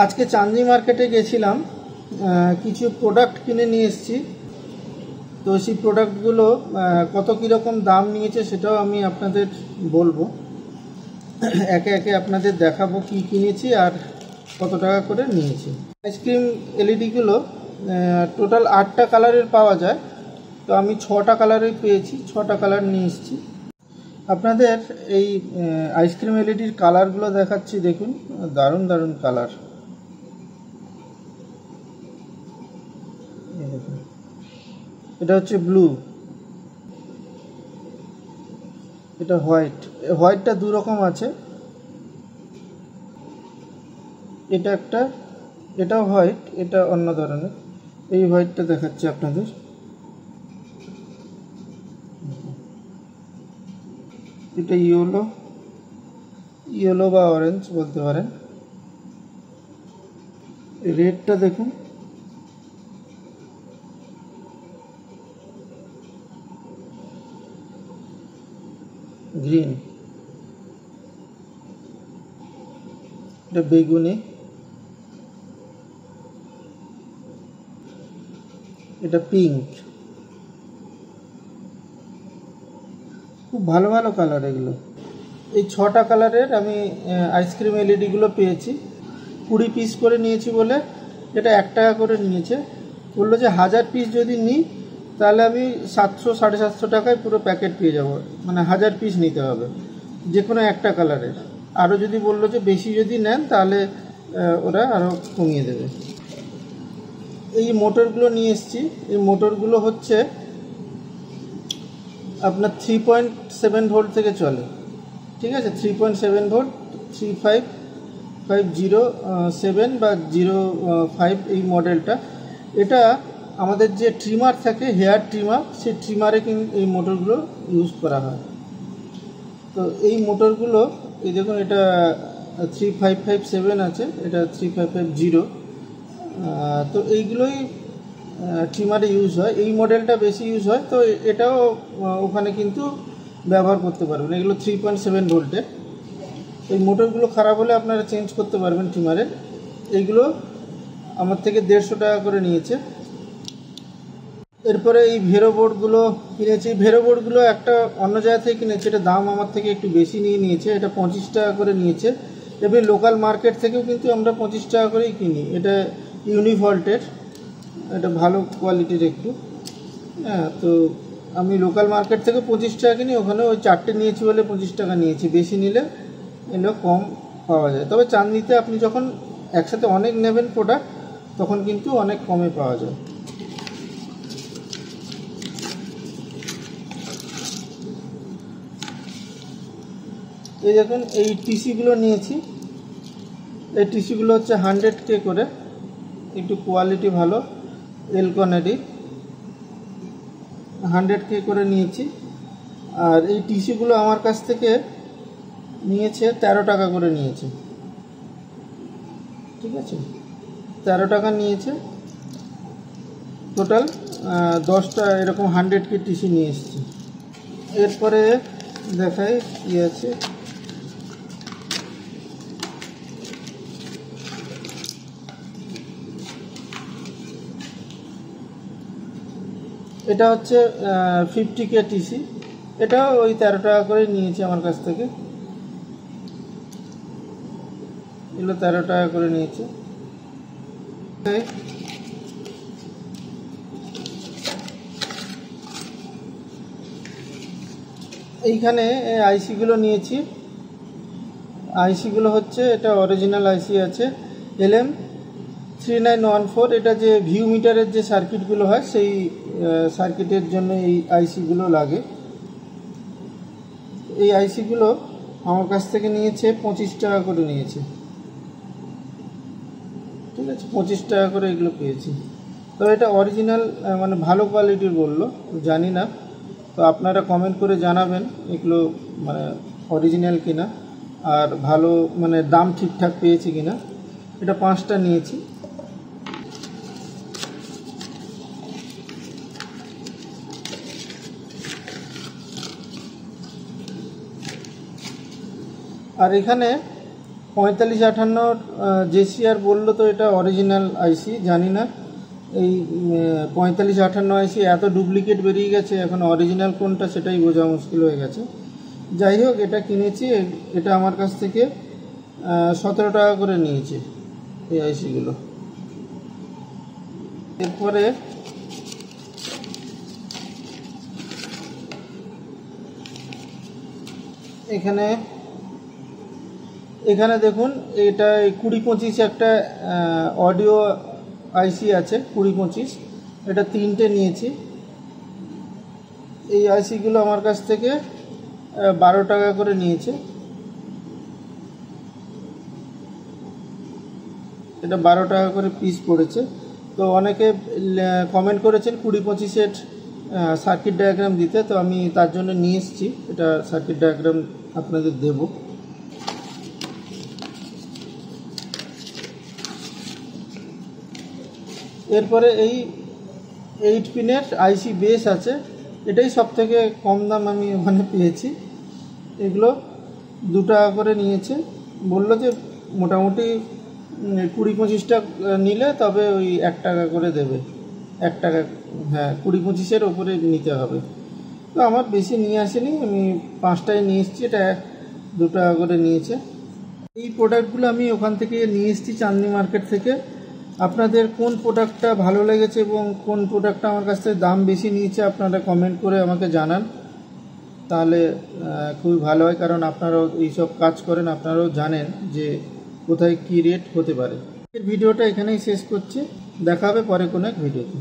আজকে চাঁদনি মার্কেটে গেছিলাম, কিছু প্রোডাক্ট কিনে নিয়ে এসেছি। তো সেই প্রোডাক্টগুলো কত কীরকম দাম নিয়েছে সেটাও আমি আপনাদের বলবো, একে একে আপনাদের দেখাবো কি কিনেছি আর কত টাকা করে নিয়েছি। আইসক্রিম এলইডিগুলো টোটাল 8টা কালারের পাওয়া যায়, তো আমি 6টা কালারের পেয়েছি, 6টা কালার নিয়ে এসেছি। আপনাদের এই আইসক্রিম এলইডির কালারগুলো দেখাচ্ছি, দেখুন দারুণ দারুণ কালার। এটা হচ্ছে ব্লু, এটা হোয়াইট। হোয়াইটটা দু রকম আছে, এটা একটা, এটাও হোয়াইট, এটা অন্য ধরনের। এই হোয়াইটটা দেখাচ্ছি আপনাদের। এটা ইয়েলো, ইয়েলো বা অরেঞ্জ বলতে পারেন। রেডটা দেখুন, গ্রিন, এটা বেগুনি, এটা পিঙ্ক। খুব ভালো ভালো কালার এগুলো। এই 6টা কালারের আমি আইসক্রিম এলইডিগুলো পেয়েছি। 20 পিস করে নিয়েছি বলে এটা 1 টাকা করে নিয়েছে। বললো যে 1000 পিস যদি নিই তাহলে আমি 700-750 টাকায় পুরো প্যাকেট পেয়ে যাব, মানে 1000 পিস নিতে হবে যে কোনো একটা কালারের। আরও যদি বললো যে বেশি যদি নেন তাহলে ওরা আরও কমিয়ে দেবে। এই মোটরগুলো নিয়ে এসেছি। এই মোটরগুলো হচ্ছে আপনার 3.7 ভোল্ট থেকে চলে, ঠিক আছে? 3.7 ভোল্ট, 35507 বা 05 এই মডেলটা। এটা আমাদের যে ট্রিমার থাকে, হেয়ার ট্রিমার, সেই ট্রিমারে কিন্তু এই মোটরগুলো ইউজ করা হয়। তো এই মোটরগুলো, এই দেখুন, এটা 3557 আছে, এটা 3550। তো এইগুলোই ট্রিমারে ইউজ হয়। এই মডেলটা বেশি ইউজ হয়, তো এটাও ওখানে কিন্তু ব্যবহার করতে পারবেন। এগুলো 3.7 ভোল্টের। এই মোটরগুলো খারাপ হলে আপনারা চেঞ্জ করতে পারবেন ট্রিমারের। এইগুলো আমার থেকে 150 টাকা করে নিয়েছে। এরপরে এই ভেরো বোর্ডগুলো কিনেছি। ভেরো বোর্ডগুলো একটা অন্য জায়গা থেকে কিনেছি, এটা দাম আমার থেকে একটু বেশি নিয়েছে, এটা 25 টাকা করে নিয়েছে। এবার লোকাল মার্কেট থেকেও কিন্তু আমরা 25 টাকা করেই কিনি। এটা ইউনিভল্টের, এটা ভালো কোয়ালিটির একটু। হ্যাঁ, তো আমি লোকাল মার্কেট থেকে 25 টাকা কিনি, ওখানে ওই 4টে নিয়েছি বলে 25 টাকা নিয়েছি। বেশি নিলে এগুলো কম পাওয়া যায়। তবে চাঁদনিতে আপনি যখন একসাথে অনেক নেবেন প্রোডাক্ট, তখন কিন্তু অনেক কমে পাওয়া যায়। এই দেখুন, এই টিসিগুলো নিয়েছি। এই টিসিগুলো হচ্ছে 100K করে, একটু কোয়ালিটি ভালো, এলকনেরই 100K করে নিয়েছি। আর এই টিসিগুলো আমার কাছ থেকে নিয়েছে 13 টাকা করে নিয়েছে, ঠিক আছে? 13 টাকা নিয়েছে। টোটাল 10টা এরকম 100K টিসি নিয়ে এসেছি। এরপরে দেখাই কি আছে। এটা হচ্ছে 50K টিসি, এটাও ওই 13 টাকা করে নিয়েছে আমার কাছ থেকে। এগুলো 13 টাকা করে নিয়েছে। এইখানে আইসিগুলো নিয়েছি। আইসিগুলো হচ্ছে, এটা অরিজিনাল আইসি আছে, LM3914। এটা যে ভিউ মিটারের যে সার্কিটগুলো হয়, সেই সার্কিটের জন্য এই আইসিগুলো লাগে। এই আইসিগুলো আমার কাছ থেকে নিয়েছে 25 টাকা করে নিয়েছে, ঠিক আছে? 25 টাকা করে এগুলো পেয়েছি। তো এটা অরিজিনাল, মানে ভালো কোয়ালিটির বললো, জানি না। তো আপনারা কমেন্ট করে জানাবেন এগুলো মানে অরিজিনাল কিনা, আর ভালো মানে দাম ঠিকঠাক পেয়েছি কিনা। এটা 5টা নিয়েছি। আর এখানে 4558 JCR বললো তো এটা অরিজিনাল আইসি, জানি না এই 4558 আইসি এত ডুপ্লিকেট বেরিয়ে গেছে, এখন অরিজিনাল কোনটা সেটাই বোঝা মুশকিল হয়ে গেছে। যাই হোক, এটা কিনেছি, এটা আমার কাছ থেকে 17 টাকা করে নিয়েছে এই আইসিগুলো। এরপরে এখানে দেখুন, এটা 2025 একটা অডিও আইসি আছে 2025, এটা 3টে নিয়েছি। এই আইসিগুলো আমার কাছ থেকে 12 টাকা করে নিয়েছে। এটা 12 টাকা করে পিস পড়েছে। তো অনেকে কমেন্ট করেছেন 2025-এর সার্কিট ডায়াগ্রাম দিতে, তো আমি তার জন্য নিয়ে এসেছি। এটা সার্কিট ডায়াগ্রাম আপনাদের দেব। এরপরে এই 8 পিনের আইসি বেস আছে, এটাই সব থেকে কম দাম আমি ওখানে পেয়েছি। এগুলো 2 টাকা করে নিয়েছে, বললো যে মোটামুটি 20-25টা নিলে তবে ওই 1 টাকা করে দেবে, 1 টাকা, হ্যাঁ 20-25-এর ওপরে নিতে হবে। তো আমার বেশি নিয়ে আসেনি, আমি 5টাই নিয়ে এসেছি, এটা 2 টাকা করে নিয়েছে। এই প্রোডাক্টগুলো আমি ওখান থেকে নিয়ে এসেছি, চাঁদনি মার্কেট থেকে। আপনাদের কোন প্রোডাক্টটা ভালো লেগেছে এবং কোন প্রোডাক্টটা আমার কাছ থেকে দাম বেশি নিয়েছে আপনারা কমেন্ট করে আমাকে জানান, তাহলে খুবই ভালো হয়, কারণ আপনারাও এইসব কাজ করেন, আপনারাও জানেন যে কোথায় কী রেট হতে পারে। ভিডিওটা এখানেই শেষ করছি, দেখা হবে পরে কোনো এক ভিডিওতে।